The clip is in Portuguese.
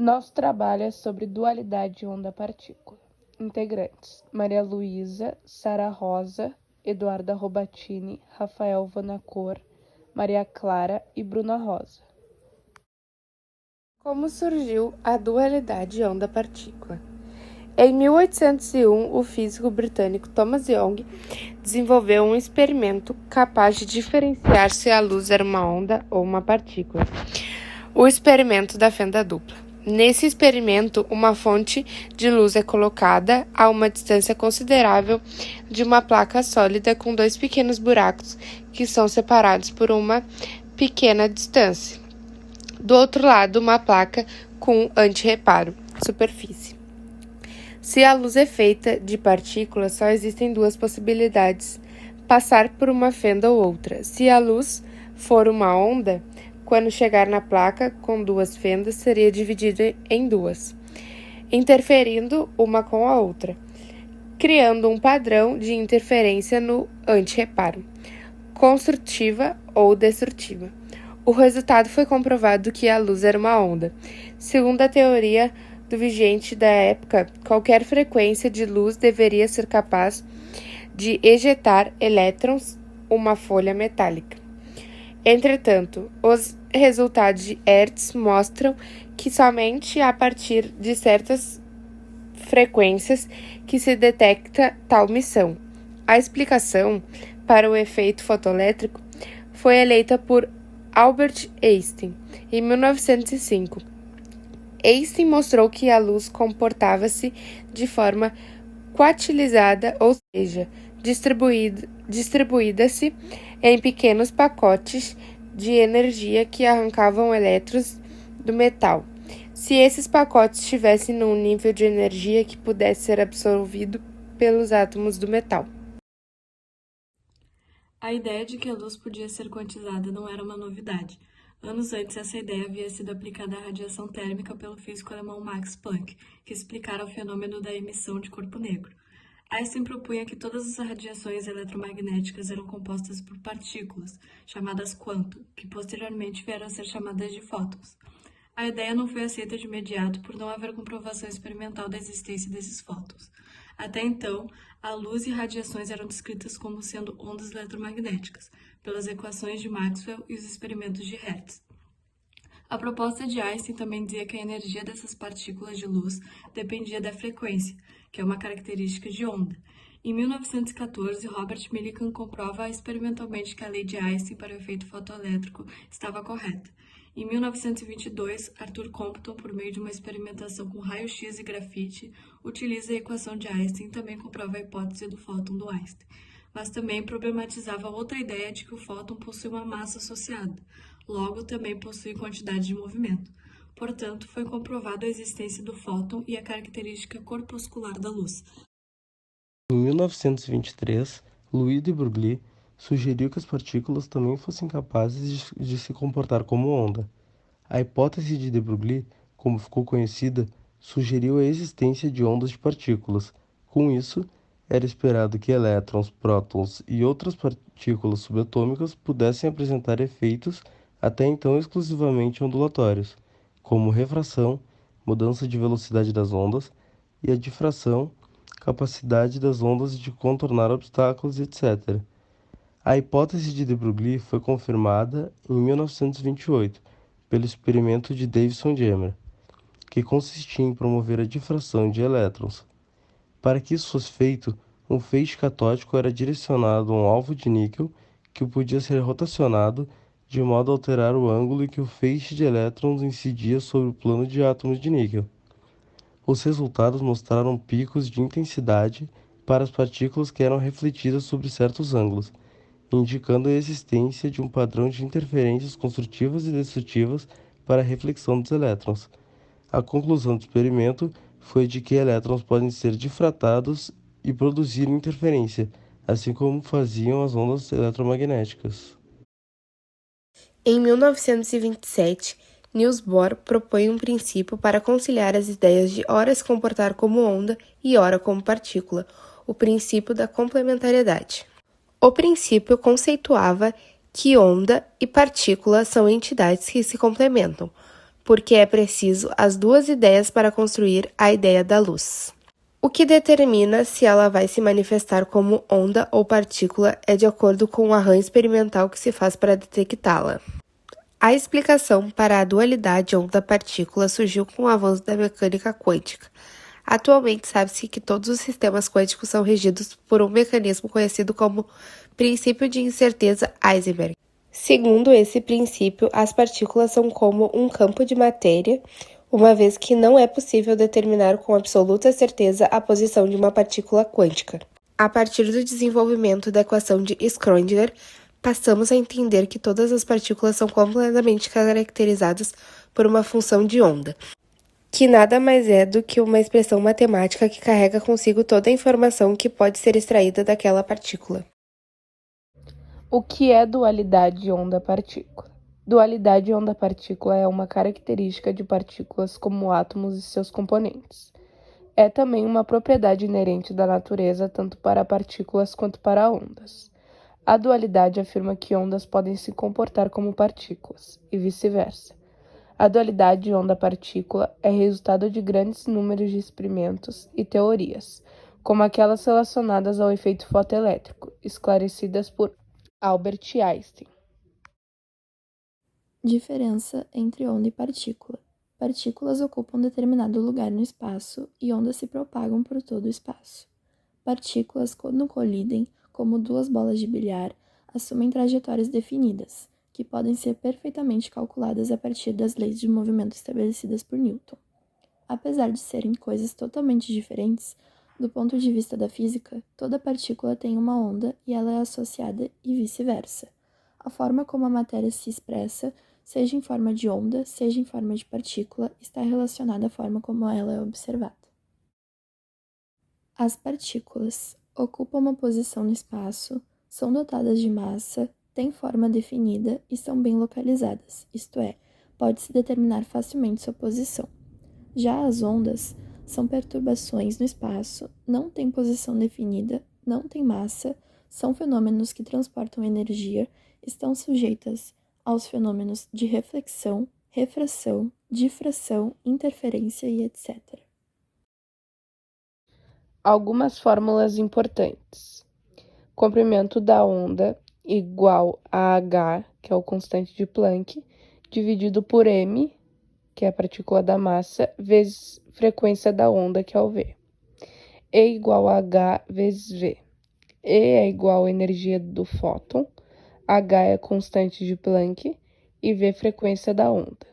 Nosso trabalho é sobre dualidade onda-partícula. Integrantes: Maria Luísa, Sara Rosa, Eduarda Robatini, Rafael Vanacor, Maria Clara e Bruna Rosa. Como surgiu a dualidade onda-partícula? Em 1801, o físico britânico Thomas Young desenvolveu um experimento capaz de diferenciar se a luz era uma onda ou uma partícula. O experimento da fenda dupla. Nesse experimento, uma fonte de luz é colocada a uma distância considerável de uma placa sólida com dois pequenos buracos que são separados por uma pequena distância. Do outro lado, uma placa com antirreparo, superfície. Se a luz é feita de partículas, só existem duas possibilidades: passar por uma fenda ou outra. Se a luz for uma onda, quando chegar na placa com duas fendas, seria dividida em duas, interferindo uma com a outra, criando um padrão de interferência no antirreparo, construtiva ou destrutiva. O resultado foi comprovado que a luz era uma onda. Segundo a teoria do vigente da época, qualquer frequência de luz deveria ser capaz de ejetar elétrons uma folha metálica. Entretanto, os resultados de Hertz mostram que somente a partir de certas frequências que se detecta tal missão. A explicação para o efeito fotoelétrico foi eleita por Albert Einstein em 1905. Einstein mostrou que a luz comportava-se de forma quantizada, ou seja, distribuída-se em pequenos pacotes de energia que arrancavam elétrons do metal. Se esses pacotes estivessem num nível de energia que pudesse ser absorvido pelos átomos do metal. A ideia de que a luz podia ser quantizada não era uma novidade. Anos antes, essa ideia havia sido aplicada à radiação térmica pelo físico alemão Max Planck, que explicara o fenômeno da emissão de corpo negro. Einstein propunha que todas as radiações eletromagnéticas eram compostas por partículas, chamadas quanto, que posteriormente vieram a ser chamadas de fótons. A ideia não foi aceita de imediato por não haver comprovação experimental da existência desses fótons. Até então, a luz e radiações eram descritas como sendo ondas eletromagnéticas, pelas equações de Maxwell e os experimentos de Hertz. A proposta de Einstein também dizia que a energia dessas partículas de luz dependia da frequência, que é uma característica de onda. Em 1914, Robert Millikan comprova experimentalmente que a lei de Einstein para o efeito fotoelétrico estava correta. Em 1922, Arthur Compton, por meio de uma experimentação com raio-x e grafite, utiliza a equação de Einstein e também comprova a hipótese do fóton do Einstein, mas também problematizava outra ideia de que o fóton possui uma massa associada, logo também possui quantidade de movimento. Portanto, foi comprovada a existência do fóton e a característica corpuscular da luz. Em 1923, Louis de Broglie sugeriu que as partículas também fossem capazes de se comportar como onda. A hipótese de Broglie, como ficou conhecida, sugeriu a existência de ondas de partículas. Com isso, era esperado que elétrons, prótons e outras partículas subatômicas pudessem apresentar efeitos até então exclusivamente ondulatórios, como refração, mudança de velocidade das ondas, e a difração, capacidade das ondas de contornar obstáculos, etc. A hipótese de Broglie foi confirmada em 1928 pelo experimento de Davidson-Gemmler, que consistia em promover a difração de elétrons. Para que isso fosse feito, um feixe catódico era direcionado a um alvo de níquel que podia ser rotacionado de modo a alterar o ângulo em que o feixe de elétrons incidia sobre o plano de átomos de níquel. Os resultados mostraram picos de intensidade para as partículas que eram refletidas sobre certos ângulos, indicando a existência de um padrão de interferências construtivas e destrutivas para a reflexão dos elétrons. A conclusão do experimento foi de que elétrons podem ser difratados e produzir interferência, assim como faziam as ondas eletromagnéticas. Em 1927, Niels Bohr propõe um princípio para conciliar as ideias de ora se comportar como onda e ora como partícula, o princípio da complementariedade. O princípio conceituava que onda e partícula são entidades que se complementam. porque é preciso as duas ideias para construir a ideia da luz. O que determina se ela vai se manifestar como onda ou partícula é de acordo com o arranjo experimental que se faz para detectá-la. A explicação para a dualidade onda-partícula surgiu com o avanço da mecânica quântica. Atualmente sabe-se que todos os sistemas quânticos são regidos por um mecanismo conhecido como princípio de incerteza Heisenberg. Segundo esse princípio, as partículas são como um campo de matéria, uma vez que não é possível determinar com absoluta certeza a posição de uma partícula quântica. A partir do desenvolvimento da equação de Schrödinger, passamos a entender que todas as partículas são completamente caracterizadas por uma função de onda, que nada mais é do que uma expressão matemática que carrega consigo toda a informação que pode ser extraída daquela partícula. O que é dualidade onda-partícula? Dualidade onda-partícula é uma característica de partículas como átomos e seus componentes. É também uma propriedade inerente da natureza tanto para partículas quanto para ondas. A dualidade afirma que ondas podem se comportar como partículas, e vice-versa. A dualidade onda-partícula é resultado de grandes números de experimentos e teorias, como aquelas relacionadas ao efeito fotoelétrico, esclarecidas por Albert Einstein. Diferença entre onda e partícula. Partículas ocupam determinado lugar no espaço e ondas se propagam por todo o espaço. Partículas, quando colidem, como duas bolas de bilhar, assumem trajetórias definidas, que podem ser perfeitamente calculadas a partir das leis de movimento estabelecidas por Newton. Apesar de serem coisas totalmente diferentes, do ponto de vista da física, toda partícula tem uma onda e ela é associada e vice-versa. A forma como a matéria se expressa, seja em forma de onda, seja em forma de partícula, está relacionada à forma como ela é observada. As partículas ocupam uma posição no espaço, são dotadas de massa, têm forma definida e são bem localizadas, isto é, pode-se determinar facilmente sua posição. Já as ondas são perturbações no espaço, não têm posição definida, não têm massa, são fenômenos que transportam energia, estão sujeitas aos fenômenos de reflexão, refração, difração, interferência e etc. Algumas fórmulas importantes. Comprimento da onda igual a h, que é o constante de Planck, dividido por m, que é a partícula da massa, vezes frequência da onda, que é o v. E igual a h vezes v. E é igual à energia do fóton, h é a constante de Planck e v frequência da onda.